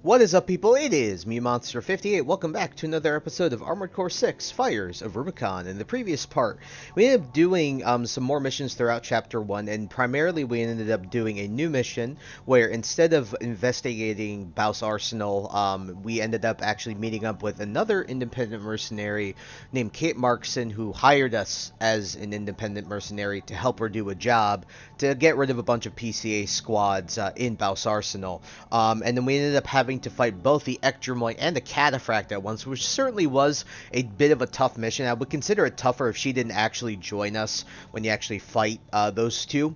What is up, people? It is me, Monster58. Welcome back to another episode of Armored Core 6, Fires of Rubicon. In the previous part, we ended up doing some more missions throughout Chapter 1, and primarily we ended up doing a new mission where instead of investigating Baus Arsenal, we ended up actually meeting up with another independent mercenary named Kate Markson, who hired us as an independent mercenary to help her do a job to get rid of a bunch of PCA squads in Baus Arsenal. And then we ended up having to fight both the Ectremoy and the Cataphract at once, which certainly was a bit of a tough mission. I would consider it tougher if she didn't actually join us when you actually fight those two.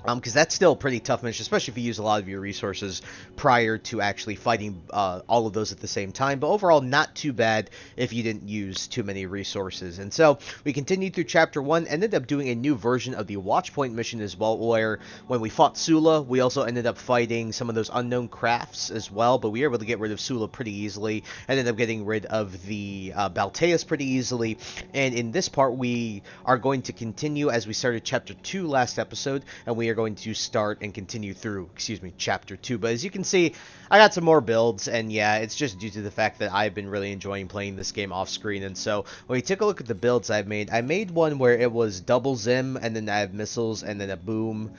Because that's still a pretty tough mission, especially if you use a lot of your resources prior to actually fighting all of those at the same time. But overall, not too bad if you didn't use too many resources. And so we continued through Chapter 1, ended up doing a new version of the Watchpoint mission as well, where when we fought Sula, we also ended up fighting some of those unknown crafts as well. But we were able to get rid of Sula pretty easily. Ended up getting rid of the Balteus pretty easily. And in this part, we are going to continue as we started Chapter 2 last episode, and we are going to start and continue through, Chapter 2. But as you can see, I got some more builds, and yeah, it's just due to the fact that I've been really enjoying playing this game off screen. And so when we take a look at the builds I made one where it was double Zim, and then I have missiles, and then a boom,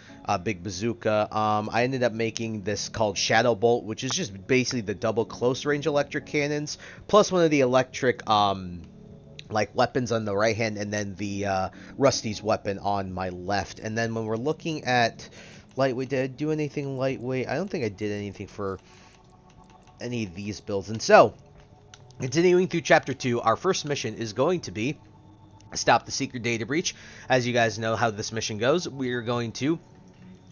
big bazooka. I ended up making this called Shadow Bolt, which is just basically the double close range electric cannons, plus one of the electric like weapons on the right hand, and then the Rusty's weapon on my left. And then when we're looking at lightweight, did I do anything lightweight? I don't think I did anything for any of these builds. And so continuing through Chapter 2, our first mission is going to be stop the secret data breach. As you guys know how this mission goes, we're going to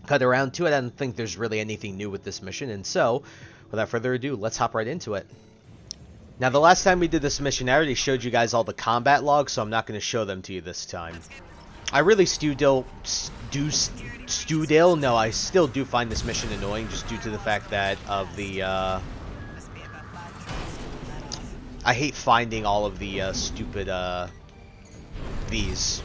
cut around to it. I don't think there's really anything new with this mission, and so without further ado, let's hop right into it. Now, the last time we did this mission, I already showed you guys all the combat logs, so I'm not going to show them to you this time. I really still do find this mission annoying, just due to the fact that of the, I hate finding all of the, stupid, these.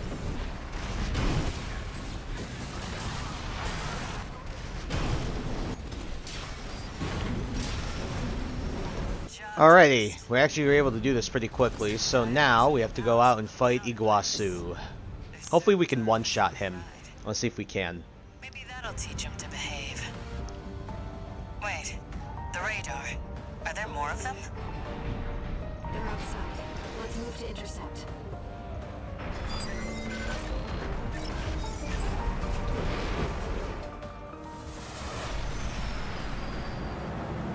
Alrighty, we actually were able to do this pretty quickly, so now we have to go out and fight Iguazu. Hopefully we can one-shot him. Let's see if we can. Maybe that'll teach him to behave. Wait, the radar. Are there more of them? They're outside. Let's move to intercept.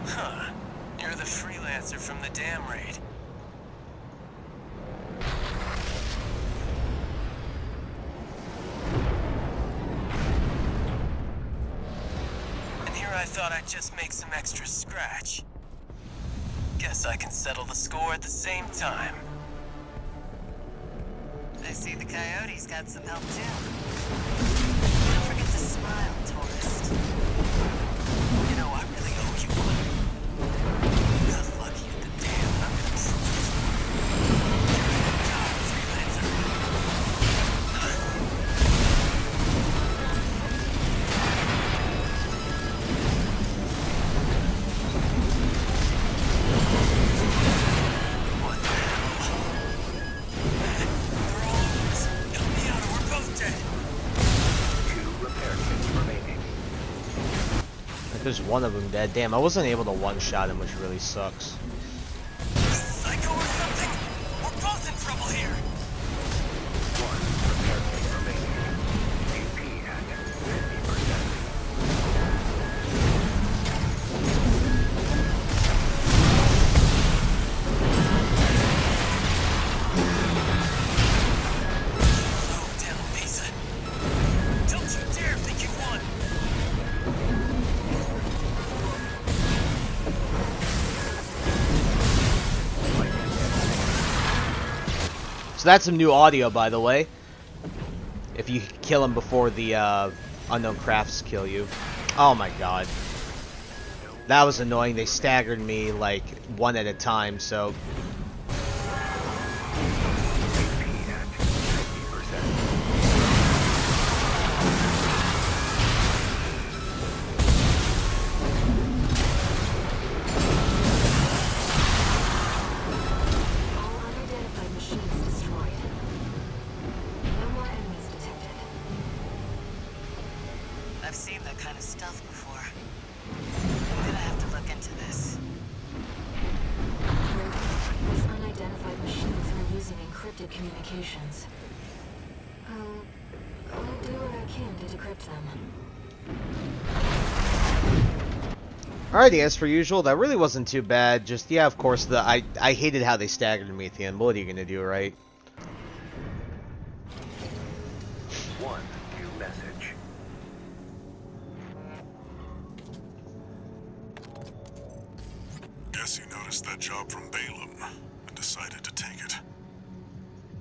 Huh. You're the freelancer from the dam raid. And here I thought I'd just make some extra scratch. Guess I can settle the score at the same time. I see the coyotes got some help too. Don't forget to smile, tourist. You know, I really owe you one. You got lucky at the dam, and I'm gonna prove it. Good job, freelancer. What the hell? They're all over us. Help me out or we're both dead. 2 repair kits remaining. There's one of them dead. Damn, I wasn't able to one-shot him, which really sucks. Psycho or something? We're both in trouble here. 1 repair kit remaining. AP at 50%. Slow down, Mesa. Don't you dare think you won. So that's some new audio, by the way. If you kill him before the unknown crafts kill you. Oh my god. That was annoying. They staggered me like one at a time, so AP at 50%. I've seen that kind of stuff before. I'm gonna have to look into this. This unidentified machines are using encrypted communications. I'll do what I can to decrypt them. Alrighty, as per usual, that really wasn't too bad. Just, yeah, of course, I hated how they staggered me at the end. What are you gonna do, right? One new message. Guess you noticed that job from Balaam and decided to take it.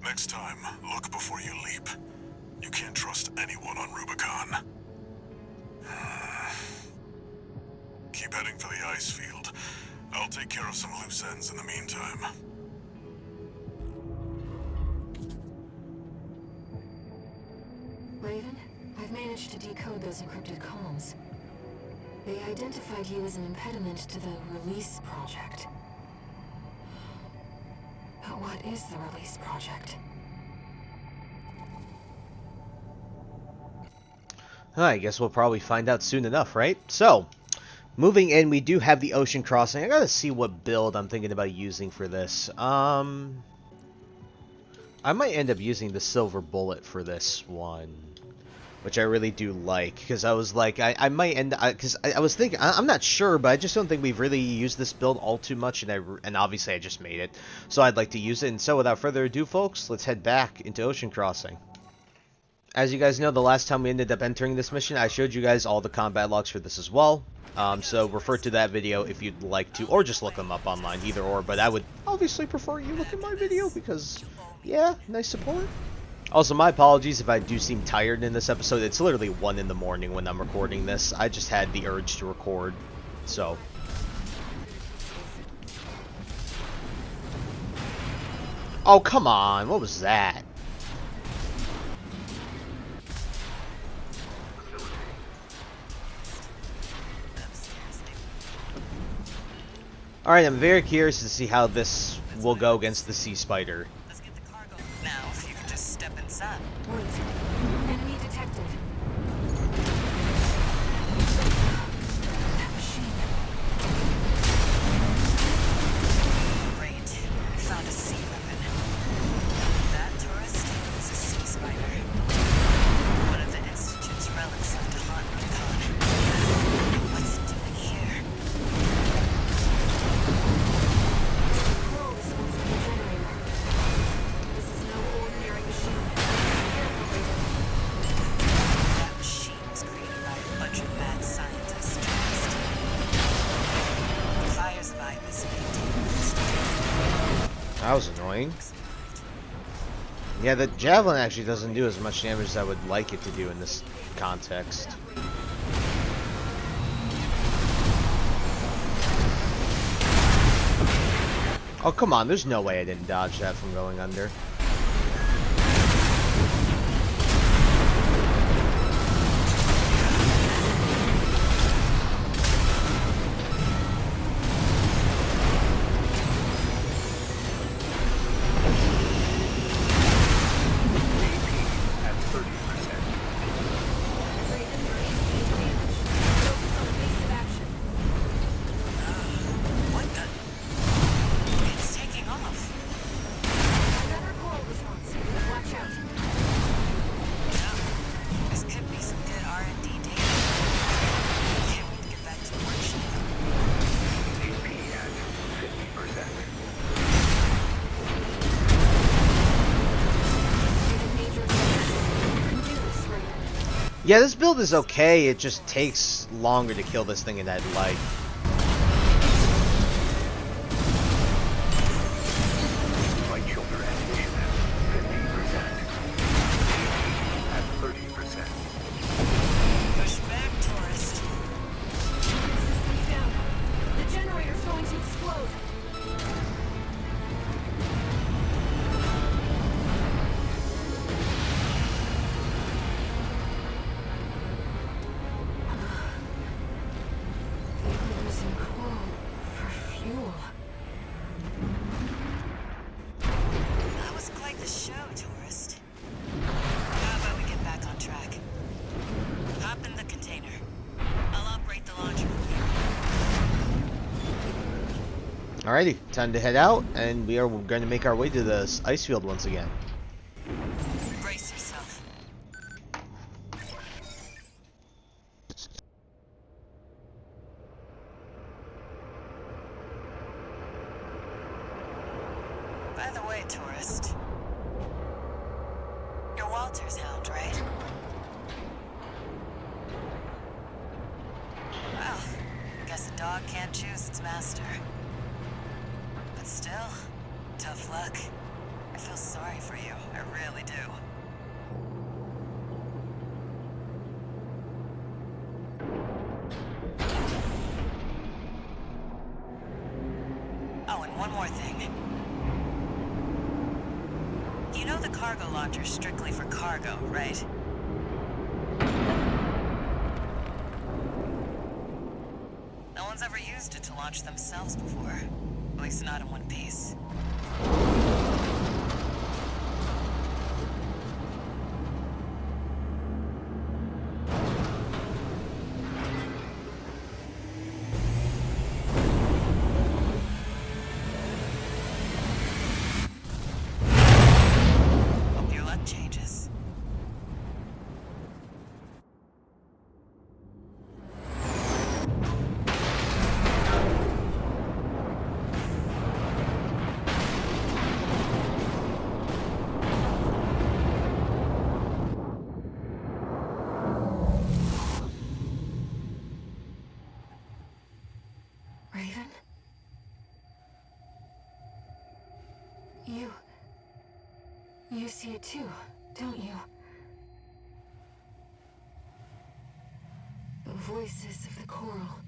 Next time, look before you leap. You can't trust anyone on Rubicon. Keep heading for the ice field. I'll take care of some loose ends in the meantime. Raven, I've managed to decode those encrypted comms. They identified you as an impediment to the release project. But what is the release project? I guess we'll probably find out soon enough, right? So, moving in, we do have the ocean crossing. I gotta see what build I'm thinking about using for this. I might end up using the silver bullet for this one, which I really do like, because I was like, I might end, because I was thinking, I'm not sure, but I just don't think we've really used this build all too much, and obviously I just made it, so I'd like to use it. And so without further ado, folks, let's head back into Ocean Crossing. As you guys know, the last time we ended up entering this mission, I showed you guys all the combat logs for this as well. So refer to that video if you'd like to, or just look them up online, either or. But I would obviously prefer you look at my video because, yeah, nice support. Also, my apologies if I do seem tired in this episode. It's literally 1 in the morning when I'm recording this. I just had the urge to record, so. Oh, come on. What was that? Alright, I'm very curious to see how this will go against the Sea Spider. Let's get the cargo. Now, if you could just step inside. Wait. Enemy detected. That machine. Great. We found a sea weapon. That tourist is a sea spider. One of the Institute's relics left to haunt Rubicon. What's it doing here? Control response to the generator. This is no ordinary machine. Careful, Raven. That machine was created by a bunch of mad scientists. Tourist. The fires of Ibis maintain the Institute. That was annoying. Yeah, the javelin actually doesn't do as much damage as I would like it to do in this context. Oh, come on. There's no way I didn't dodge that from going under. At 30%. Raven, your AC is damaged. Focus on the base of action. What the? It's taking off. Another coral response. Watch out. Yeah. This could be some good R&D data. Can't wait to get back to the workshop. AP at 50%. Taking major damage. You can do this, Raven. Yeah, this build is okay. It just takes longer to kill this thing than I'd like. Flight shoulder ammunition at 50%. At 30%. Push back, tourist. Systems down. The generator's going to explode. Alrighty, time to head out, and we are going to make our way to the ice field once again. Brace yourself. By the way, tourist, you're Walter's hound, right? Well, I guess a dog can't choose its master. But still, tough luck. I feel sorry for you. I really do. Oh, and one more thing. You know the cargo launcher's strictly for cargo, right? No one's ever used it to launch themselves before. At least not in one piece. Hope your luck changes. Raven? You see it too, don't you? The voices of the coral.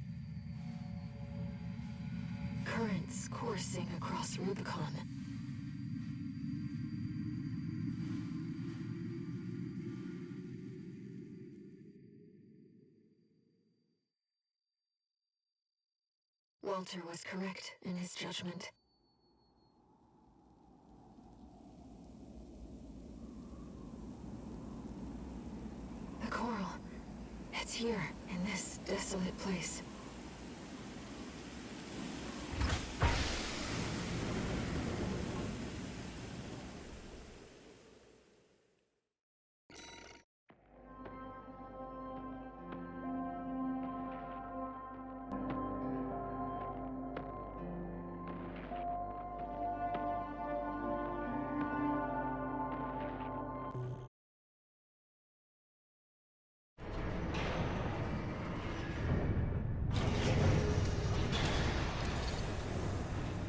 Currents coursing across Rubicon. Walter was correct in his judgment. The coral. It's here, in this desolate place.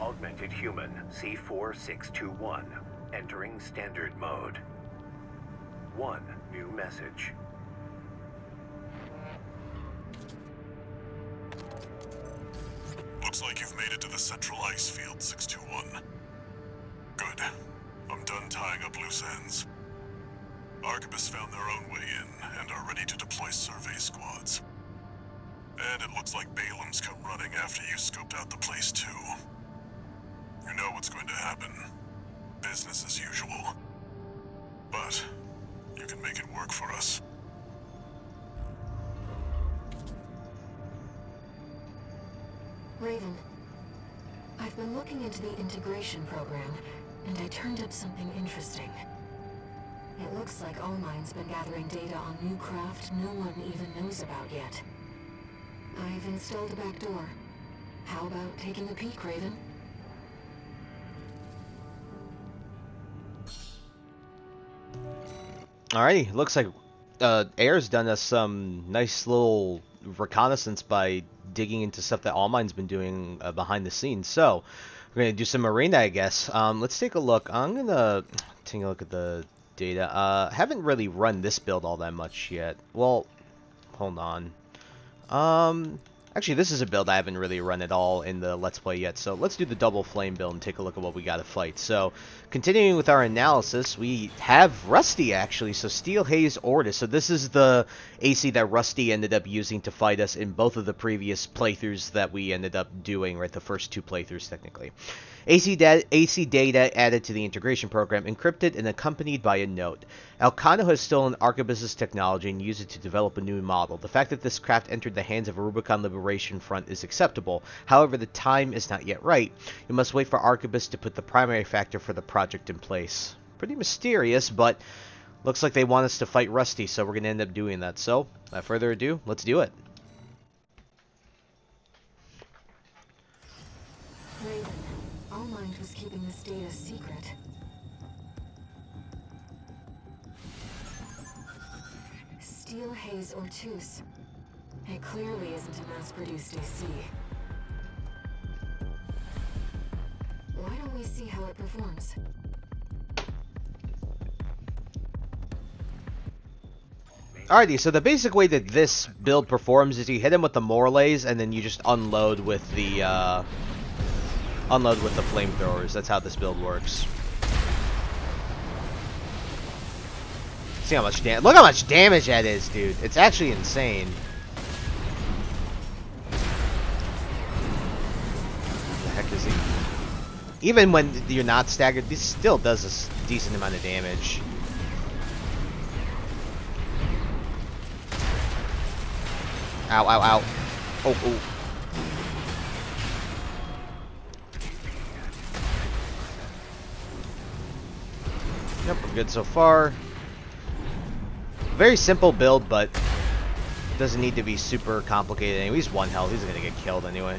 Augmented human C4621, entering standard mode. 1 new message. Looks like you've made it to the central ice field, 621. Good. I'm done tying up loose ends. Arquebus found their own way in and are ready to deploy survey squads. And it looks like Balaam's come running after you scoped out the place too. You know what's going to happen. Business as usual. But you can make it work for us. Raven, I've been looking into the integration program, and I turned up something interesting. It looks like Allmind's been gathering data on new craft no one even knows about yet. I've installed a back door. How about taking a peek, Raven? Alrighty, looks like Air's done us some nice little reconnaissance by digging into stuff that Allmind's been doing behind the scenes. So, we're going to do some marina, I guess. Let's take a look. I'm going to take a look at the data. Haven't really run this build all that much yet. Well, hold on. Actually, this is a build I haven't really run at all in the Let's Play yet, so let's do the double flame build and take a look at what we got to fight. So, continuing with our analysis, we have Rusty, actually, so Steel Haze Ortis. So this is the AC that Rusty ended up using to fight us in both of the previous playthroughs that we ended up doing, right, the first two playthroughs, technically. AC data added to the integration program, encrypted and accompanied by a note. Elcano has stolen Arquebus's technology and used it to develop a new model. The fact that this craft entered the hands of a Rubicon duration front is acceptable. However, the time is not yet right. You must wait for Arquebus to put the primary factor for the project in place. Pretty mysterious, but looks like they want us to fight Rusty, so we're going to end up doing that. So, without further ado, let's do it. Raven, Allmind was keeping this data secret. Steel haze or tooth. It clearly isn't a mass-produced AC. Why don't we see how it performs? Alrighty, so the basic way that this build performs is you hit him with the Morlays, and then you just unload with the flamethrowers. That's how this build works. See how much damage? Look how much damage that is, dude. It's actually insane. What the heck is he? Even when you're not staggered, this still does a decent amount of damage. Ow, ow, ow. Oh, oh. Yep, we're good so far. Very simple build, but doesn't need to be super complicated anyway. He's 1 health. He's gonna get killed anyway.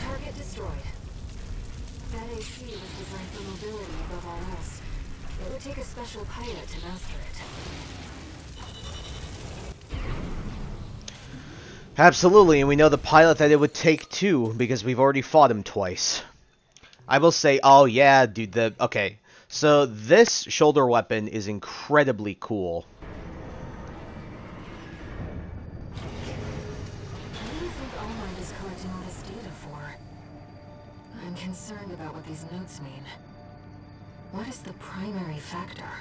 Target destroyed. That AC was designed for mobility above all else. It would take a special pilot to master it. Absolutely, and we know the pilot that it would take too, because we've already fought him twice. I will say, oh yeah, dude, okay. So this shoulder weapon is incredibly cool. What do you think Allmind is collecting all this data for? I'm concerned about what these notes mean. What is the primary factor?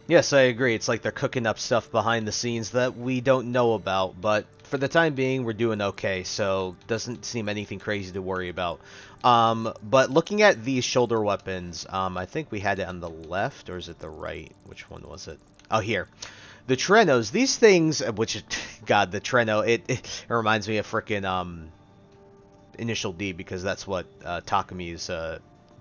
Yes, I agree. It's like they're cooking up stuff behind the scenes that we don't know about, but for the time being, we're doing okay, so doesn't seem anything crazy to worry about. But looking at these shoulder weapons, I think we had it on the left, or is it the right? Which one was it? Oh, here. The Trenos, these things, which, God, the Treno, it reminds me of frickin' Initial D, because that's what Takami's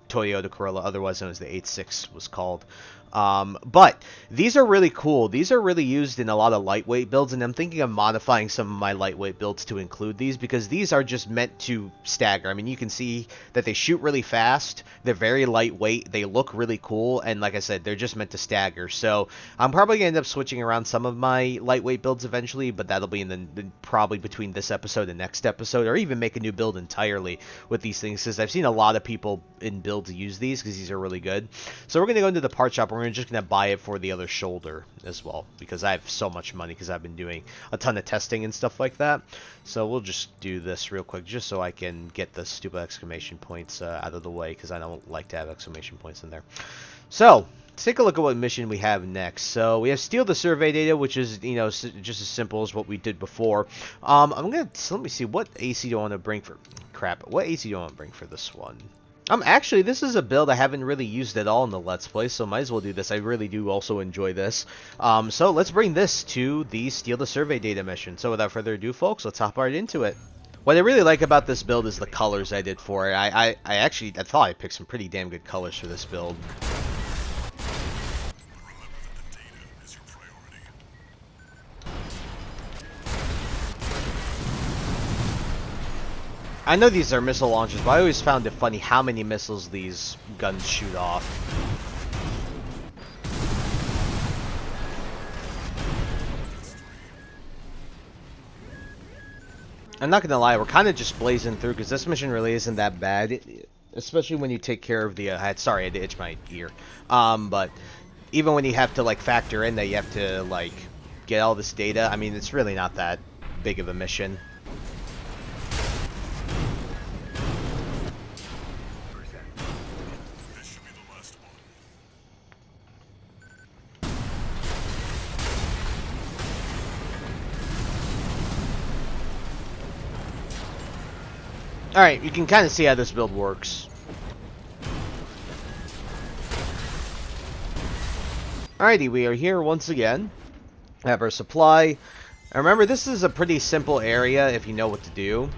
Toyota Corolla, otherwise known as the 86, was called. But these are really cool. These are really used in a lot of lightweight builds, and I'm thinking of modifying some of my lightweight builds to include these, because these are just meant to stagger. I mean, you can see that they shoot really fast, they're very lightweight, they look really cool, and like I said, they're just meant to stagger. So I'm probably going to end up switching around some of my lightweight builds eventually, but that'll be in the probably between this episode and next episode, or even make a new build entirely with these things, because I've seen a lot of people in builds use these, because these are really good. So we're going to go into the part shop. We're just going to buy it for the other shoulder as well, because I have so much money, because I've been doing a ton of testing and stuff like that. So we'll just do this real quick, just so I can get the stupid exclamation points out of the way, because I don't like to have exclamation points in there. So let's take a look at what mission we have next. So we have steal the survey data, which is, you know, just as simple as what we did before. Let me see, what AC do I want to bring for, what AC do I want to bring for this one? Actually, this is a build I haven't really used at all in the Let's Play, so might as well do this. I really do also enjoy this. So let's bring this to the Steal the Survey Data mission. So without further ado, folks, let's hop right into it. What I really like about this build is the colors I did for it. I thought I picked some pretty damn good colors for this build. I know these are missile launchers, but I always found it funny how many missiles these guns shoot off. I'm not gonna lie, we're kind of just blazing through, because this mission really isn't that bad, especially when you take care of the, sorry, I had to itch my ear. But even when you have to, like, factor in that you have to, like, get all this data, I mean, it's really not that big of a mission. Alright, you can kind of see how this build works. Alrighty, we are here once again. Have our supply. And remember, this is a pretty simple area if you know what to do.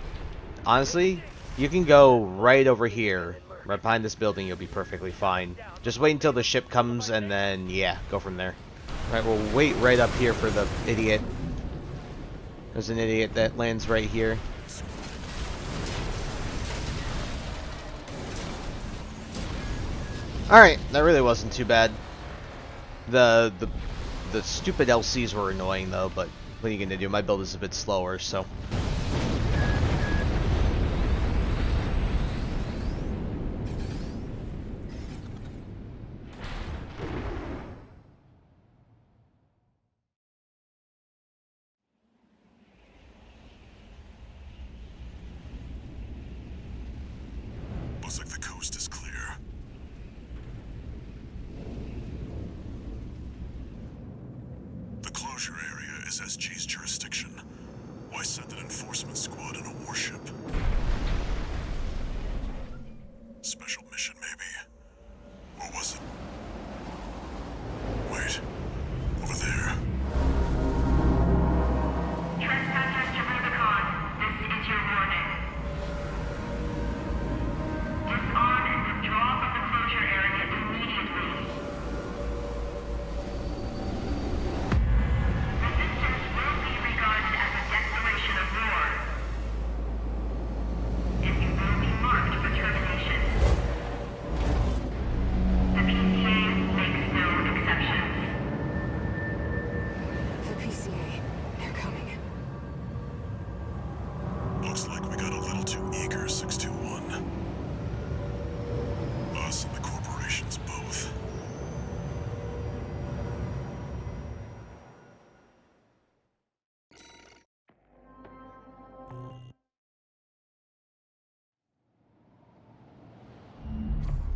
Honestly, you can go right over here. Right behind this building, you'll be perfectly fine. Just wait until the ship comes and then, yeah, go from there. Right, we'll wait right up here for the idiot. There's an idiot that lands right here. Alright, that really wasn't too bad. The stupid LCs were annoying though, but what are you gonna do? My build is a bit slower, so. Looks like the coast is clear. The closure area is SG's jurisdiction. Why send an enforcement squad in a warship? Special mission, maybe? Or was it? Wait. Over there. Trespassers to Rubicon, this is your warning. Disarm and withdraw from the closure area immediately. Resistance will be regarded as a declaration of war. And you will be marked for termination. The PCA makes no exceptions. The PCA. They're coming. Looks like we got a little too eager, 621. Us and the corporations both.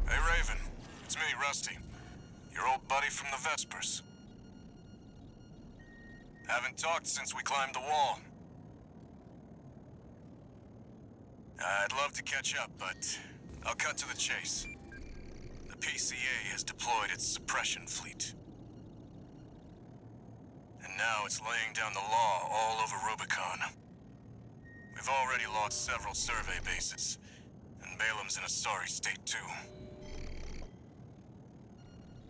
Hey, Raven. It's me, Rusty. Your old buddy from the Vespers. Haven't talked since we climbed the wall. I'd love to catch up, but I'll cut to the chase. The PCA has deployed its suppression fleet. And now it's laying down the law all over Rubicon. We've already lost several survey bases, and Balam's in a sorry state too.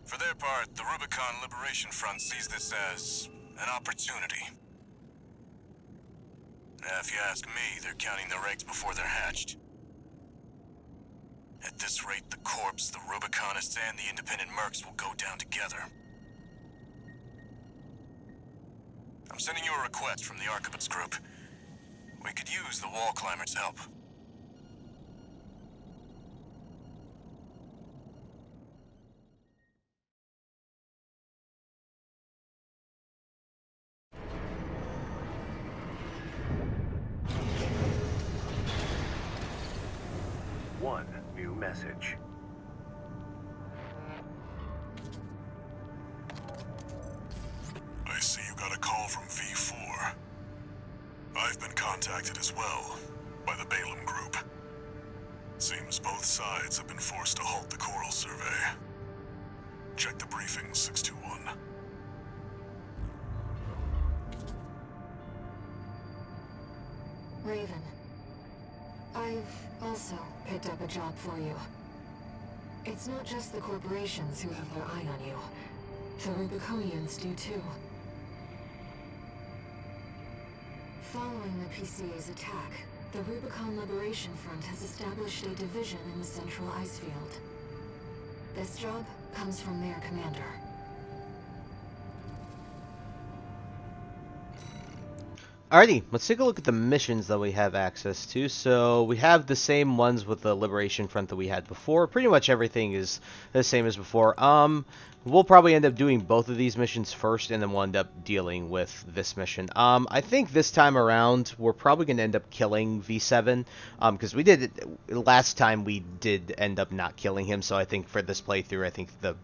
For their part, the Rubicon Liberation Front sees this as an opportunity. If you ask me, they're counting their eggs before they're hatched. At this rate, the Corps, the Rubiconists, and the independent mercs will go down together. I'm sending you a request from the Archibald's group. We could use the wall climbers' help. One new message. I see you got a call from V.IV. I've been contacted as well, by the Balaam group. Seems both sides have been forced to halt the coral survey. Check the briefing, 621. Raven. I've also picked up a job for you. It's not just the corporations who have their eye on you. The Rubiconians do too. Following the PCA's attack, the Rubicon Liberation Front has established a division in the Central Ice Field. This job comes from their commander. Alrighty, let's take a look at the missions that we have access to. So we have the same ones with the Liberation Front that we had before. Pretty much everything is the same as before. We'll probably end up doing both of these missions first, and then we'll end up dealing with this mission. I think this time around, we're probably going to end up killing V7, because we did it last time. We did end up not killing him, so I think for this playthrough, I think the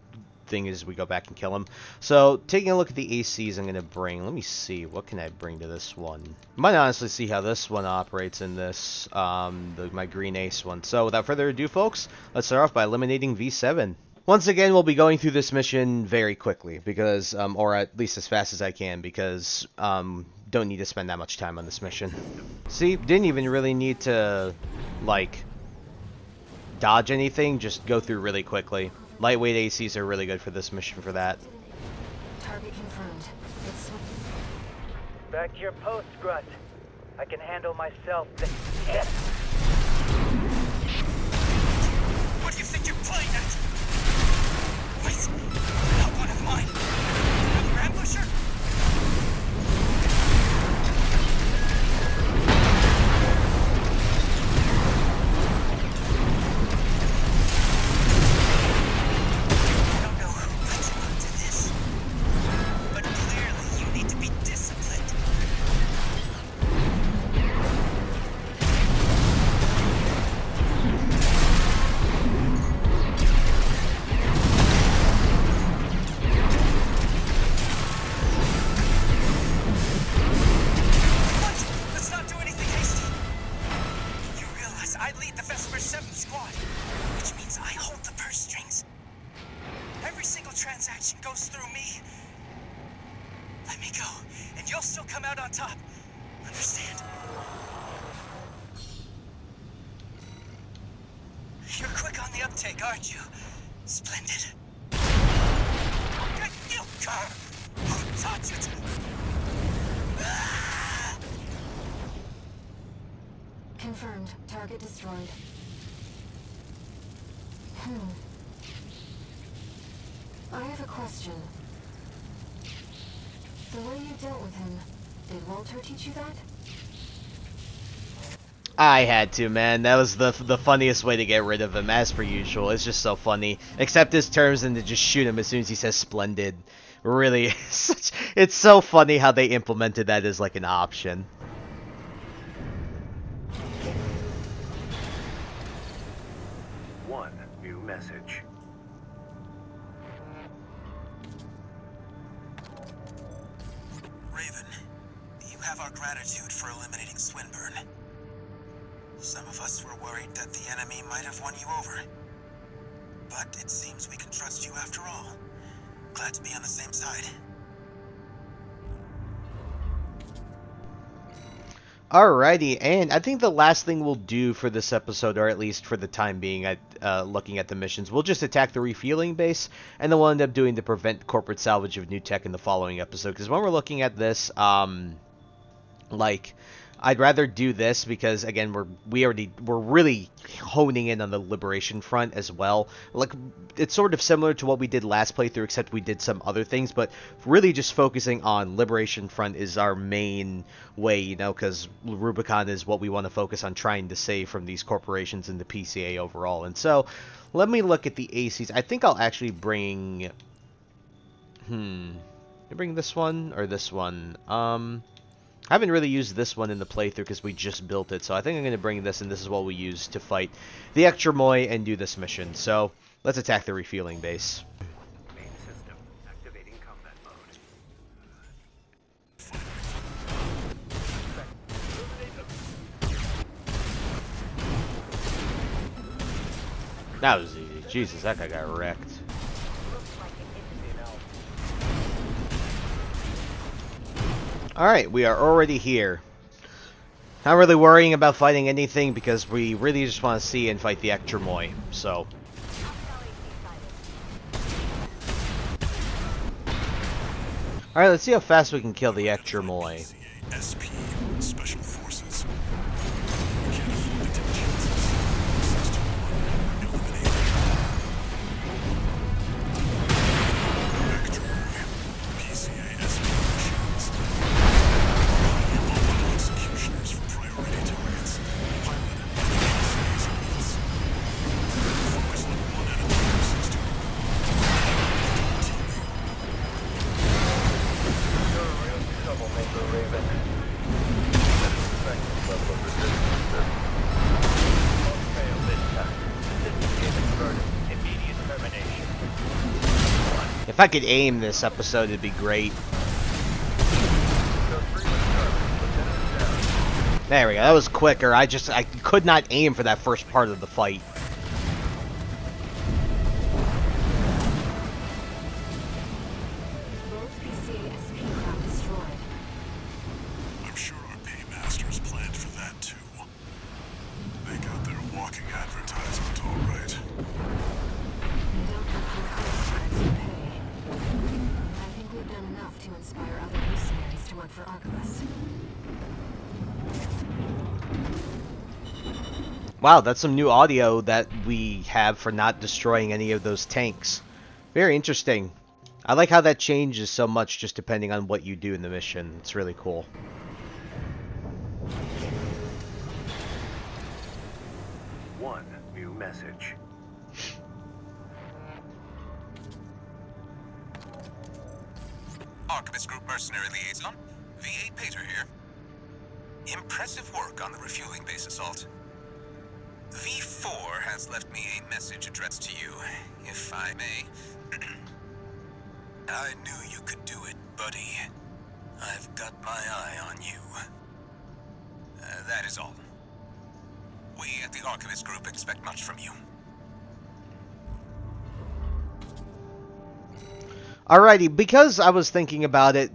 thing is we go back and kill him. So taking a look at the ACs I'm going to bring, let me see, what can I bring to this one? Might honestly see how this one operates in this, my green ace one. So without further ado, folks, let's start off by eliminating V7. once again, we'll be going through this mission very quickly because, or at least as fast as I can because, don't need to spend that much time on this mission. See, didn't even really need to, like, dodge anything, just go through really quickly. Lightweight ACs are really good for this mission for that. Target confirmed. It's... Back to your post, Grunt. I can handle myself. Yes. What do you think you're playing at? Wait, not one of mine. Another ambusher? I don't know who put you up to this, but clearly you need to be disciplined. Transaction goes through me. Let me go, and you'll still come out on top. Understand? You're quick on the uptake, aren't you? Splendid. You cur! Who taught you to... Confirmed. Target destroyed. I have a question. The way you dealt with him, did Walter teach you that? I had to, man. That was the funniest way to get rid of him, as per usual. It's just so funny. Accept his terms and to just shoot him as soon as he says splendid. Really, it's so funny how they implemented that as like an option. One new message. Raven, you have our gratitude for eliminating Swinburne. Some of us were worried that the enemy might have won you over. But it seems we can trust you after all. Glad to be on the same side. Alrighty, and I think the last thing we'll do for this episode, or at least for the time being, looking at the missions, we'll just attack the refueling base, and then we'll end up doing the prevent corporate salvage of new tech in the following episode. Because when we're looking at this, like, I'd rather do this because again we're really honing in on the liberation front as well. Like it's sort of similar to what we did last playthrough, except we did some other things, but really just focusing on liberation front is our main way, you know, because Rubicon is what we want to focus on trying to save from these corporations and the PCA overall. And so let me look at the ACs. I think I'll actually bring bring this one or this one. I haven't really used this one in the playthrough because we just built it, so I think I'm going to bring this, and this is what we use to fight the extra Moy and do this mission. So, let's attack the refueling base. Main system activating combat mode. That was easy. Jesus, that guy got wrecked. Alright, we are already here. Not really worrying about fighting anything because we really just want to see and fight the extra Moy, so... Alright, let's see how fast we can kill the extra Moy. SP, Special Forces. We can't afford to take chances. 621, eliminate. Vector, PCA SP missions. Mobile executioners for priority targets. Piloted by the PCA's elites. Focus on one at a time, 621. You're a real troublemaker, Raven. Second level of resistance. Won't fail this time. System given verdict. Immediate termination. If I could aim this episode, it'd be great. There we go, that was quicker. I could not aim for that first part of the fight. Wow, that's some new audio that we have for not destroying any of those tanks. Very interesting. I like how that changes so much just depending on what you do in the mission. It's really cool. One new message. Archivist Group Mercenary Liaison, V.IV here. Impressive work on the refueling base assault. V.IV has left me a message addressed to you, if I may. I knew you could do it, buddy. I've got my eye on you. That is all. We at the Archivist Group expect much from you. Alrighty, because I was thinking about it,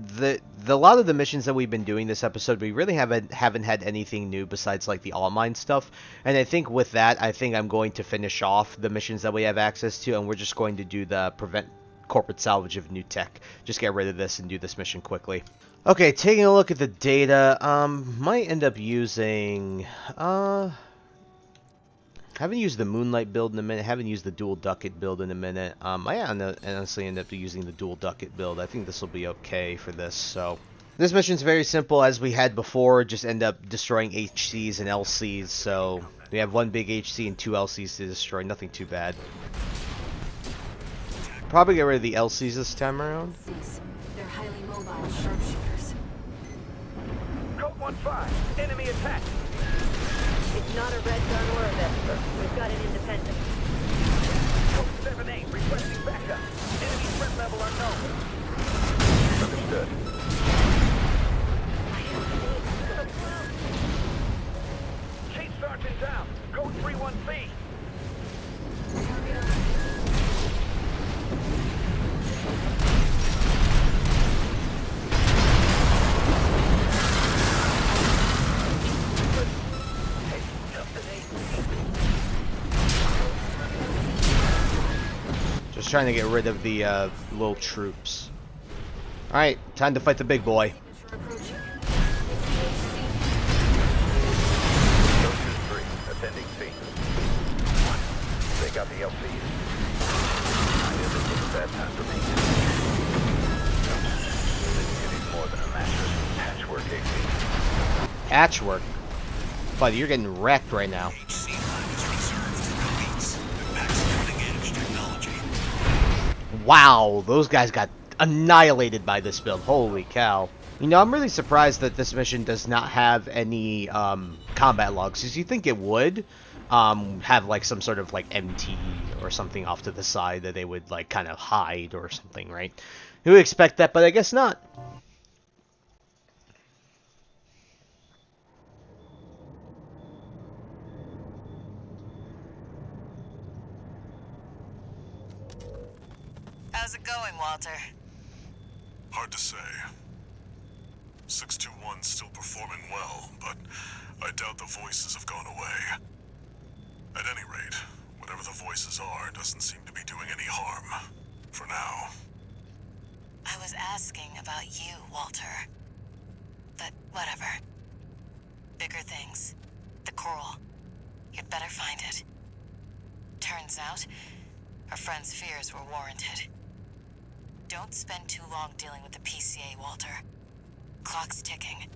a lot of the missions that we've been doing this episode, we really haven't had anything new besides like the Allmind stuff. And I think with that, I think I'm going to finish off the missions that we have access to, and we're just going to do the prevent corporate salvage of new tech. Just get rid of this and do this mission quickly. Okay, taking a look at the data, might end up using, haven't used the Moonlight build in a minute. Haven't used the dual ducat build in a minute. I honestly end up using the dual ducat build. I think this will be okay for this. So this mission's very simple as we had before. Just end up destroying HCs and LCs. So we have one big HC and two LCs to destroy. Nothing too bad. Probably get rid of the LCs this time around. They're highly mobile sharpshooters. Code 1-5. Enemy attack. It's not a red gun or a Vesper. We've got an independent. Code 7-8. Requesting backup. Enemy threat level unknown. Understood. Chief Sergeant down. Code 3-1-B. Just trying to get rid of the little troops. Alright, time to fight the big boy. Attending C. They got the LCs. This was a bad time for me. You need more than a mattress. Patchwork AC. Patchwork? Buddy, you're getting wrecked right now. HC line is reserved for elites with maximum cutting-edge technology. Wow, those guys got annihilated by this build. Holy cow. You know, I'm really surprised that this mission does not have any combat logs, because you think it would have like some sort of like MT or something off to the side that they would like kind of hide or something, right? You would expect that, but I guess not. How's it going, Walter? Hard to say. 621's still performing well, but I doubt the voices have gone away. At any rate, whatever the voices are doesn't seem to be doing any harm. For now. I was asking about you, Walter. But whatever. Bigger things. The coral. You'd better find it. Turns out, our friend's fears were warranted. Don't spend too long dealing with the PCA, Walter. Clock's ticking.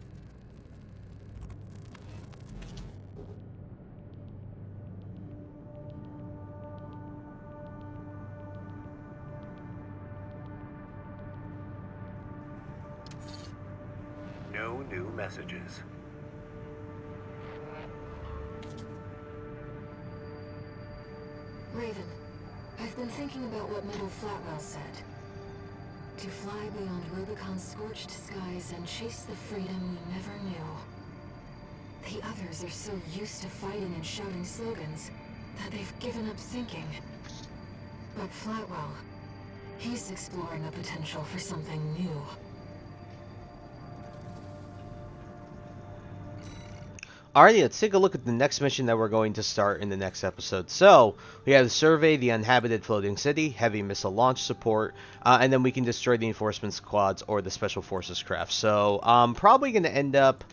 No new messages. Raven, I've been thinking about what Meadow Flatwell said. To fly beyond Rubicon's scorched skies and chase the freedom we never knew. The others are so used to fighting and shouting slogans that they've given up thinking. But Flatwell, he's exploring a potential for something new. Alrighty, let's take a look at the next mission that we're going to start in the next episode. So, we have survey the uninhabited floating city, heavy missile launch support, and then we can destroy the enforcement squads or the special forces craft. So, I'm probably going to end up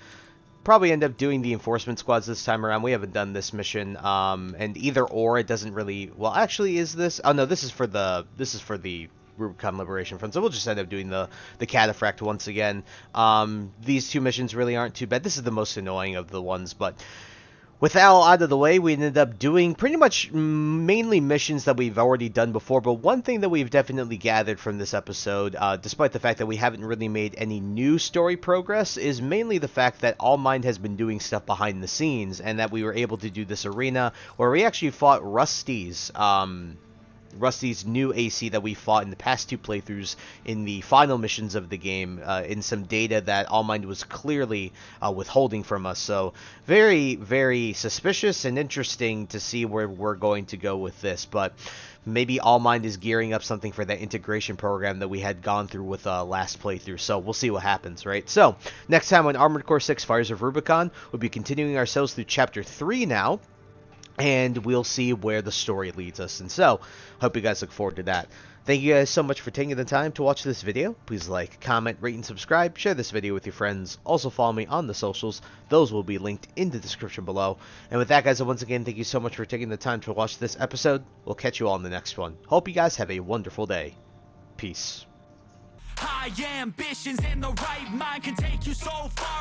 probably end up doing the enforcement squads this time around. We haven't done this mission, and either or, it doesn't really. Well, actually, is this? Oh no, this is for the Rubicon Liberation Front. So we'll just end up doing the Cataphract once again. These two missions really aren't too bad. This is the most annoying of the ones, but. With that all out of the way, we ended up doing pretty much mainly missions that we've already done before, but one thing that we've definitely gathered from this episode, despite the fact that we haven't really made any new story progress, is mainly the fact that Allmind has been doing stuff behind the scenes, and that we were able to do this arena where we actually fought Rusty's new AC that we fought in the past two playthroughs in the final missions of the game, in some data that Allmind was clearly withholding from us. So very, very suspicious and interesting to see where we're going to go with this. But maybe Allmind is gearing up something for that integration program that we had gone through with last playthrough. So we'll see what happens, right? So next time on Armored Core 6 Fires of Rubicon, we'll be continuing ourselves through Chapter 3 now. And we'll see where the story leads us. And so, hope you guys look forward to that. Thank you guys so much for taking the time to watch this video. Please like, comment, rate, and subscribe. Share this video with your friends. Also follow me on the socials. Those will be linked in the description below. And with that, guys, once again, thank you so much for taking the time to watch this episode. We'll catch you all in the next one. Hope you guys have a wonderful day. Peace. High ambitions and the right mind can take you so far.